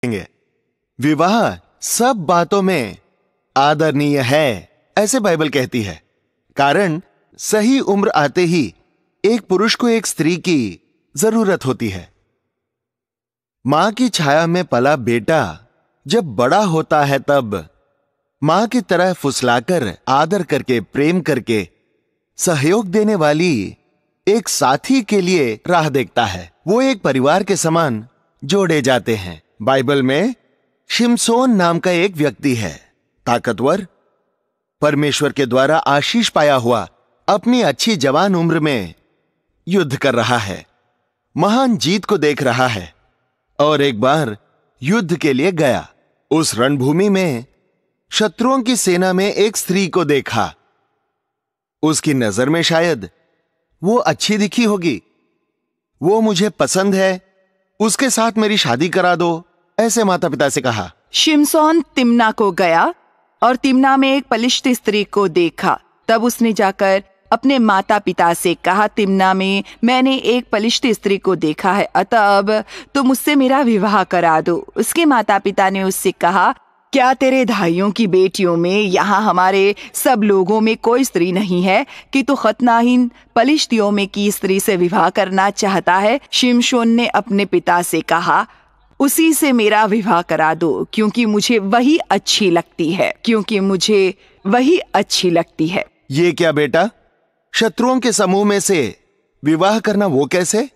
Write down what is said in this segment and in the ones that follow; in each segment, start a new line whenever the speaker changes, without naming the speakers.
विवाह सब बातों में आदरणीय है, ऐसे बाइबल कहती है। कारण सही उम्र आते ही एक पुरुष को एक स्त्री की जरूरत होती है। मां की छाया में पला बेटा जब बड़ा होता है तब मां की तरह फुसलाकर, आदर करके, प्रेम करके, सहयोग देने वाली एक साथी के लिए राह देखता है। वो एक परिवार के समान जोड़े जाते हैं। बाइबल में शिमशोन नाम का एक व्यक्ति है, ताकतवर, परमेश्वर के द्वारा आशीष पाया हुआ, अपनी अच्छी जवान उम्र में युद्ध कर रहा है, महान जीत को देख रहा है और एक बार युद्ध के लिए गया। उस रणभूमि में शत्रुओं की सेना में एक स्त्री को देखा। उसकी नजर में शायद वो अच्छी दिखी होगी। वो मुझे पसंद है, उसके साथ मेरी शादी करा दो, ऐसे माता पिता से कहा।
शिमशोन तिम्ना को गया और तिम्ना में एक पलिश्ती स्त्री को देखा। तब उसने जाकर अपने माता पिता से कहा, तिम्ना में मैंने एक पलिश्ती स्त्री को देखा है, अतः अब तुम उससे मेरा विवाह करा दो। उसके माता पिता ने उससे कहा, क्या तेरे भाइयों की बेटियों में यहाँ हमारे सब लोगों में कोई स्त्री नहीं है कि तू खतनाहीन पलिश्तियों में की स्त्री से विवाह करना चाहता है? शिमशोन ने अपने पिता से कहा, उसी से मेरा विवाह करा दो, क्योंकि मुझे वही अच्छी लगती है।
ये क्या बेटा, शत्रुओं के समूह में से विवाह करना वो कैसे?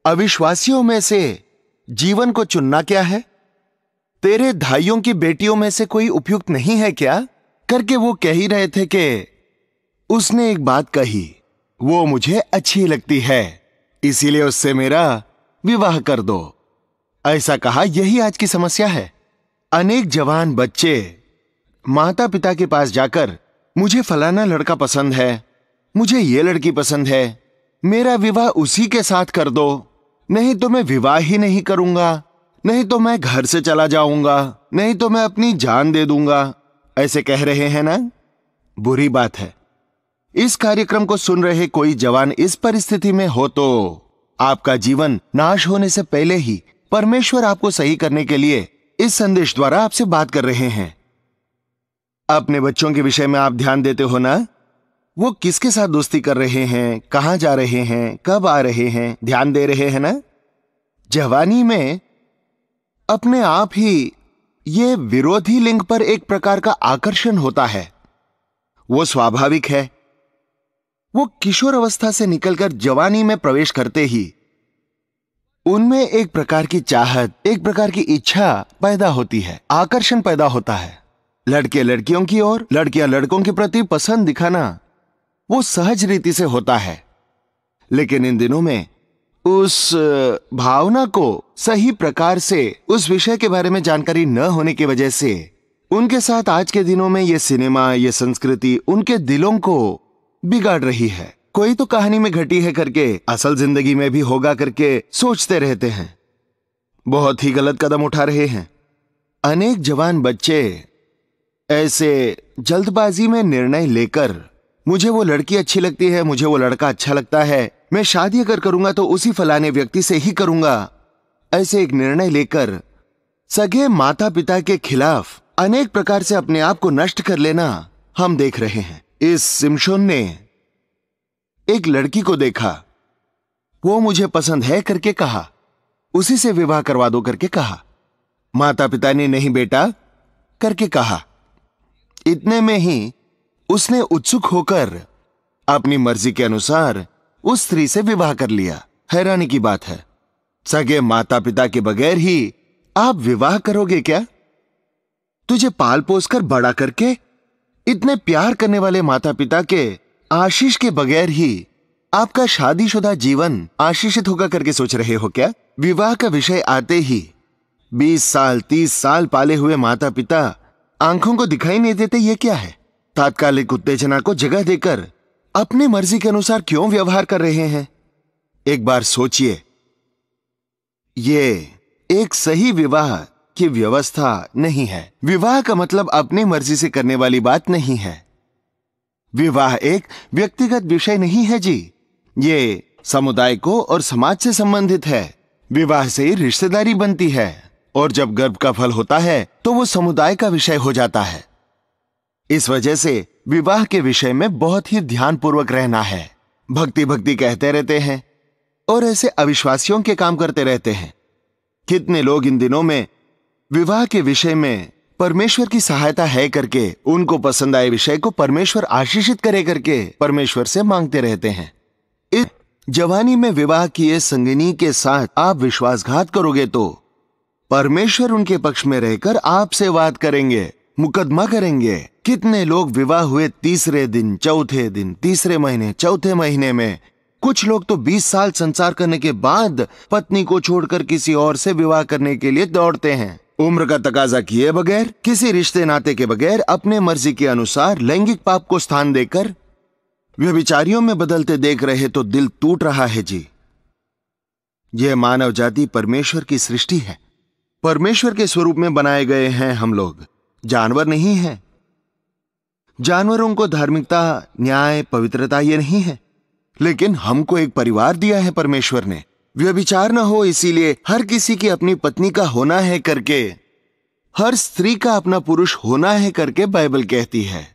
अविश्वासियों में से जीवन को चुनना क्या है? तेरे भाइयों की बेटियों में से कोई उपयुक्त नहीं है क्या? करके वो कह ही रहे थे कि उसने एक बात कही, वो मुझे अच्छी लगती है, इसीलिए उससे मेरा विवाह कर दो। ऐसा कहा। यही आज की समस्या है। अनेक जवान बच्चे माता पिता के पास जाकर, मुझे फलाना लड़का पसंद है, मुझे ये लड़की पसंद है, मेरा विवाह उसी के साथ कर दो, नहीं तो मैं विवाह ही नहीं करूंगा, नहीं तो मैं घर से चला जाऊंगा, नहीं तो मैं अपनी जान दे दूंगा, ऐसे कह रहे हैं ना? बुरी बात है। इस कार्यक्रम को सुन रहे कोई जवान इस परिस्थिति में हो तो आपका जीवन नाश होने से पहले ही परमेश्वर आपको सही करने के लिए इस संदेश द्वारा आपसे बात कर रहे हैं। अपने बच्चों के विषय में आप ध्यान देते हो ना? वो किसके साथ दोस्ती कर रहे हैं, कहां जा रहे हैं, कब आ रहे हैं, ध्यान दे रहे हैं ना? जवानी में अपने आप ही ये विरोधी लिंग पर एक प्रकार का आकर्षण होता है। वो स्वाभाविक है। वो किशोर अवस्था से निकलकर जवानी में प्रवेश करते ही उनमें एक प्रकार की चाहत, एक प्रकार की इच्छा पैदा होती है, आकर्षण पैदा होता है। लड़के लड़कियों की ओर, लड़कियां लड़कों के प्रति पसंद दिखाना वो सहज रीति से होता है। लेकिन इन दिनों में उस भावना को सही प्रकार से, उस विषय के बारे में जानकारी न होने की वजह से उनके साथ आज के दिनों में ये सिनेमा, ये संस्कृति उनके दिलों को बिगाड़ रही है। कोई तो कहानी में घटी है करके असल जिंदगी में भी होगा करके सोचते रहते हैं। बहुत ही गलत कदम उठा रहे हैं। अनेक जवान बच्चे ऐसे जल्दबाजी में निर्णय लेकर, मुझे वो लड़की अच्छी लगती है, मुझे वो लड़का अच्छा लगता है, मैं शादी अगर करूंगा तो उसी फलाने व्यक्ति से ही करूंगा, ऐसे एक निर्णय लेकर सगे माता पिता के खिलाफ अनेक प्रकार से अपने आप को नष्ट कर लेना हम देख रहे हैं। इस शिमशोन ने एक लड़की को देखा, वो मुझे पसंद है करके कहा, उसी से विवाह करवा दो करके कहा। माता पिता ने नहीं बेटा करके कहा। इतने में ही उसने उत्सुक होकर अपनी मर्जी के अनुसार उस स्त्री से विवाह कर लिया। हैरानी की बात है, सगे माता पिता के बगैर ही आप विवाह करोगे क्या? तुझे पाल पोस कर बड़ा करके, इतने प्यार करने वाले माता पिता के आशीष के बगैर ही आपका शादीशुदा जीवन आशीषित होगा करके सोच रहे हो क्या? विवाह का विषय आते ही 20 साल 30 साल पाले हुए माता पिता आंखों को दिखाई नहीं देते। ये क्या है? तात्कालिक उत्तेजना को जगह देकर अपनी मर्जी के अनुसार क्यों व्यवहार कर रहे हैं? एक बार सोचिए, ये एक सही विवाह की व्यवस्था नहीं है। विवाह का मतलब अपनी मर्जी से करने वाली बात नहीं है। विवाह एक व्यक्तिगत विषय नहीं है जी, ये समुदाय को और समाज से संबंधित है। विवाह से ही रिश्तेदारी बनती है। और जब गर्भ का फल होता है तो वो समुदाय का विषय हो जाता है। इस वजह से विवाह के विषय में बहुत ही ध्यानपूर्वक रहना है। भक्ति भक्ति कहते रहते हैं और ऐसे अविश्वासियों के काम करते रहते हैं। कितने लोग इन दिनों में विवाह के विषय में परमेश्वर की सहायता है करके, उनको पसंद आए विषय को परमेश्वर आशीषित करे करके परमेश्वर से मांगते रहते हैं। इस जवानी में विवाह किए संगिनी के साथ आप विश्वासघात करोगे तो परमेश्वर उनके पक्ष में रहकर आपसे वाद करेंगे, मुकदमा करेंगे। कितने लोग विवाह हुए तीसरे दिन, चौथे दिन, तीसरे महीने, चौथे महीने में, कुछ लोग तो 20 साल संसार करने के बाद पत्नी को छोड़कर किसी और से विवाह करने के लिए दौड़ते हैं। उम्र का तकाजा किए बगैर, किसी रिश्ते नाते के बगैर, अपने मर्जी के अनुसार लैंगिक पाप को स्थान देकर व्यभिचारियों में बदलते देख रहे तो दिल टूट रहा है जी। यह मानव जाति परमेश्वर की सृष्टि है। परमेश्वर के स्वरूप में बनाए गए हैं हम लोग, जानवर नहीं हैं। जानवरों को धार्मिकता, न्याय, पवित्रता ये नहीं है, लेकिन हमको एक परिवार दिया है परमेश्वर ने। व्यभिचार न हो इसीलिए हर किसी की अपनी पत्नी का होना है करके, हर स्त्री का अपना पुरुष होना है करके बाइबल कहती है।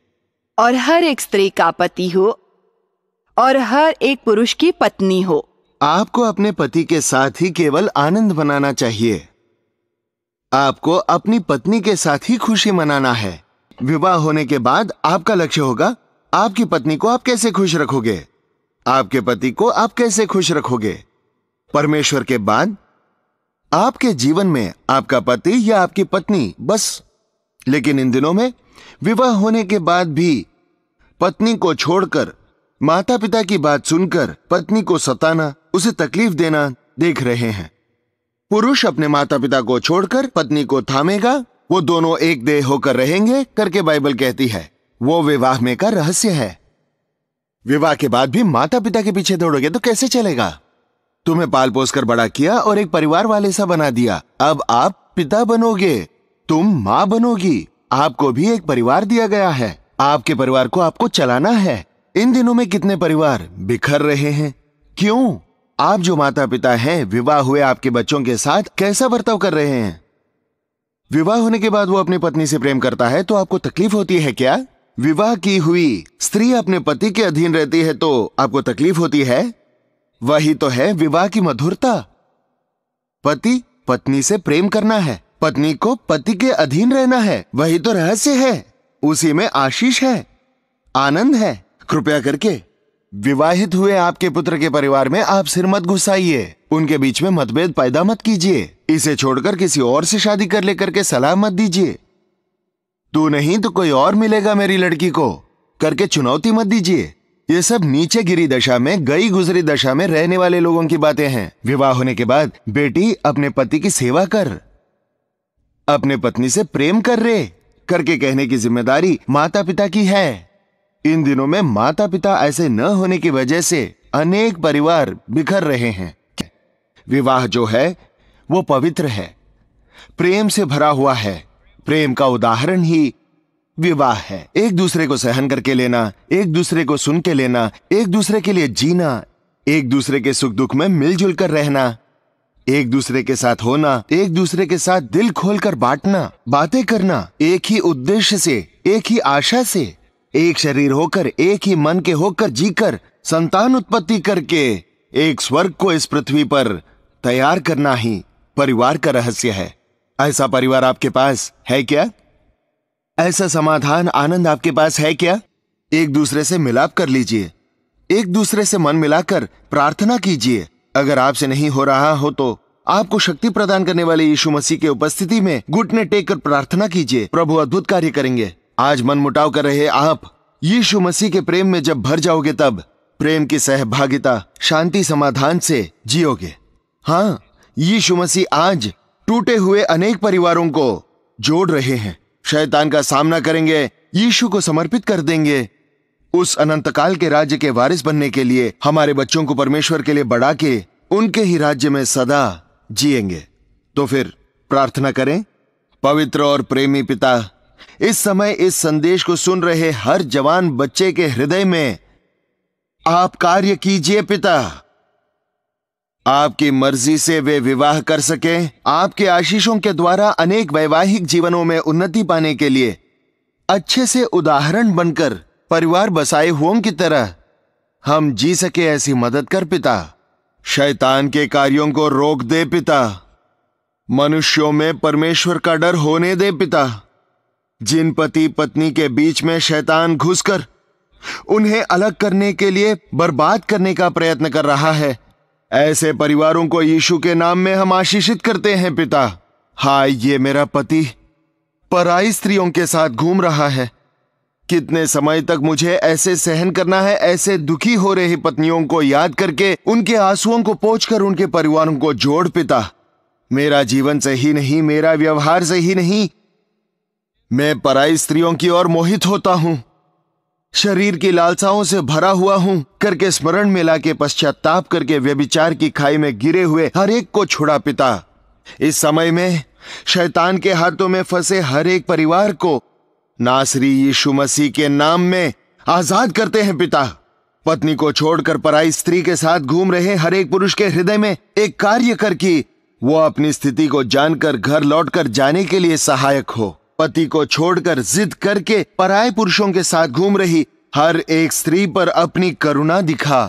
और हर एक स्त्री का पति हो और हर एक पुरुष की पत्नी हो।
आपको अपने पति के साथ ही केवल आनंद मनाना चाहिए। आपको अपनी पत्नी के साथ ही खुशी मनाना है। विवाह होने के बाद आपका लक्ष्य होगा आपकी पत्नी को आप कैसे खुश रखोगे, आपके पति को आप कैसे खुश रखोगे। परमेश्वर के बाद आपके जीवन में आपका पति या आपकी पत्नी बस। लेकिन इन दिनों में विवाह होने के बाद भी पत्नी को छोड़कर, माता पिता की बात सुनकर पत्नी को सताना, उसे तकलीफ देना देख रहे हैं। पुरुष अपने माता पिता को छोड़कर पत्नी को थामेगा, वो दोनों एक देह होकर रहेंगे करके बाइबल कहती है। वो विवाह में का रहस्य है। विवाह के बाद भी माता पिता के पीछे दौड़ोगे तो कैसे चलेगा। तुम्हें पाल पोस कर बड़ा किया और एक परिवार वाले सा बना दिया। अब आप पिता बनोगे, तुम मां बनोगी। आपको भी एक परिवार दिया गया है। आपके परिवार को आपको चलाना है। इन दिनों में कितने परिवार बिखर रहे हैं। क्यों? आप जो माता पिता हैं, विवाह हुए आपके बच्चों के साथ कैसा बर्ताव कर रहे हैं। विवाह होने के बाद वो अपनी पत्नी से प्रेम करता है तो आपको तकलीफ होती है क्या? विवाह की हुई स्त्री अपने पति के अधीन रहती है तो आपको तकलीफ होती है? वही तो है विवाह की मधुरता। पति पत्नी से प्रेम करना है, पत्नी को पति के अधीन रहना है। वही तो रहस्य है। उसी में आशीष है, आनंद है। कृपया करके विवाहित हुए आपके पुत्र के परिवार में आप सिर मत घुसाइए। उनके बीच में मतभेद पैदा मत कीजिए। इसे छोड़कर किसी और से शादी कर लेकर के सलाह मत दीजिए। तू नहीं तो कोई और मिलेगा मेरी लड़की को करके चुनौती मत दीजिए। ये सब नीचे गिरी दशा में, गई गुजरी दशा में रहने वाले लोगों की बातें हैं। विवाह होने के बाद बेटी अपने पति की सेवा कर, अपने पत्नी से प्रेम कर रे करके कहने की जिम्मेदारी माता पिता की है। इन दिनों में माता पिता ऐसे न होने की वजह से अनेक परिवार बिखर रहे हैं। विवाह जो है वो पवित्र है, प्रेम से भरा हुआ है। प्रेम का उदाहरण ही विवाह है। एक दूसरे को सहन करके लेना, एक दूसरे को सुन के लेना, एक दूसरे के लिए जीना, एक दूसरे के सुख दुख में मिलजुल कर रहना, एक दूसरे के साथ होना, एक दूसरे के साथ दिल खोलकर बांटना, बातें करना, एक ही उद्देश्य से, एक ही आशा से, एक शरीर होकर, एक ही मन के होकर जीकर, संतान उत्पत्ति करके एक स्वर्ग को इस पृथ्वी पर तैयार करना ही परिवार का रहस्य है। ऐसा परिवार आपके पास है क्या? ऐसा समाधान, आनंद आपके पास है क्या? एक दूसरे से मिलाप कर लीजिए, एक दूसरे से मन मिलाकर प्रार्थना कीजिए। अगर आपसे नहीं हो रहा हो तो आपको शक्ति प्रदान करने वाले यीशु मसीह के उपस्थिति में घुटने टेक कर प्रार्थना कीजिए। प्रभु अद्भुत कार्य करेंगे। आज मन मुटाव कर रहे आप यीशु मसीह के प्रेम में जब भर जाओगे तब प्रेम की सहभागिता, शांति, समाधान से जियोगे। हाँ, यीशु मसीह आज टूटे हुए अनेक परिवारों को जोड़ रहे हैं। शैतान का सामना करेंगे, यीशु को समर्पित कर देंगे। उस अनंतकाल के राज्य के वारिस बनने के लिए हमारे बच्चों को परमेश्वर के लिए बढ़ा के उनके ही राज्य में सदा जिएंगे। तो फिर प्रार्थना करें। पवित्र और प्रेमी पिता, इस समय इस संदेश को सुन रहे हर जवान बच्चे के हृदय में आप कार्य कीजिए पिता। आपकी मर्जी से वे विवाह कर सकें। आपके आशीषों के द्वारा अनेक वैवाहिक जीवनों में उन्नति पाने के लिए अच्छे से उदाहरण बनकर परिवार बसाए हुओं की तरह हम जी सके, ऐसी मदद कर पिता। शैतान के कार्यों को रोक दे पिता। मनुष्यों में परमेश्वर का डर होने दे पिता। जिन पति पत्नी के बीच में शैतान घुसकर उन्हें अलग करने के लिए बर्बाद करने का प्रयत्न कर रहा है, ऐसे परिवारों को यीशु के नाम में हम आशीषित करते हैं पिता। हाय, ये मेरा पति पराई स्त्रियों के साथ घूम रहा है। कितने समय तक मुझे ऐसे सहन करना है? ऐसे दुखी हो रही पत्नियों को याद करके उनके आंसुओं को पोंछकर उनके परिवारों को जोड़ पिता। मेरा जीवन सही नहीं, मेरा व्यवहार सही नहीं, मैं पराई स्त्रियों की ओर मोहित होता हूं, शरीर की लालसाओं से भरा हुआ हूं करके स्मरण में लाके पश्चाताप करके व्यभिचार की खाई में गिरे हुए हर एक को छुड़ा पिता। इस समय में शैतान के हाथों में फंसे हर एक परिवार को नासरी यीशु मसीह के नाम में आजाद करते हैं पिता। पत्नी को छोड़कर पराई स्त्री के साथ घूम रहे हर एक पुरुष के हृदय में एक कार्य कर कि वो अपनी स्थिति को जानकर घर लौटकर जाने के लिए सहायक हो। पति को छोड़कर जिद करके पराये पुरुषों के साथ घूम रही हर एक स्त्री पर अपनी करुणा दिखा।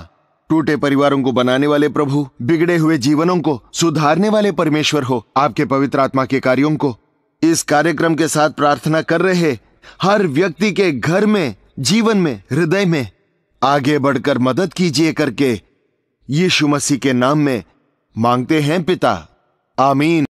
टूटे परिवारों को बनाने वाले प्रभु, बिगड़े हुए जीवनों को सुधारने वाले परमेश्वर हो। आपके पवित्र आत्मा के कार्यों को इस कार्यक्रम के साथ प्रार्थना कर रहे हर व्यक्ति के घर में, जीवन में, हृदय में आगे बढ़कर मदद कीजिए करके यीशु मसीह के नाम में मांगते हैं पिता। आमीन।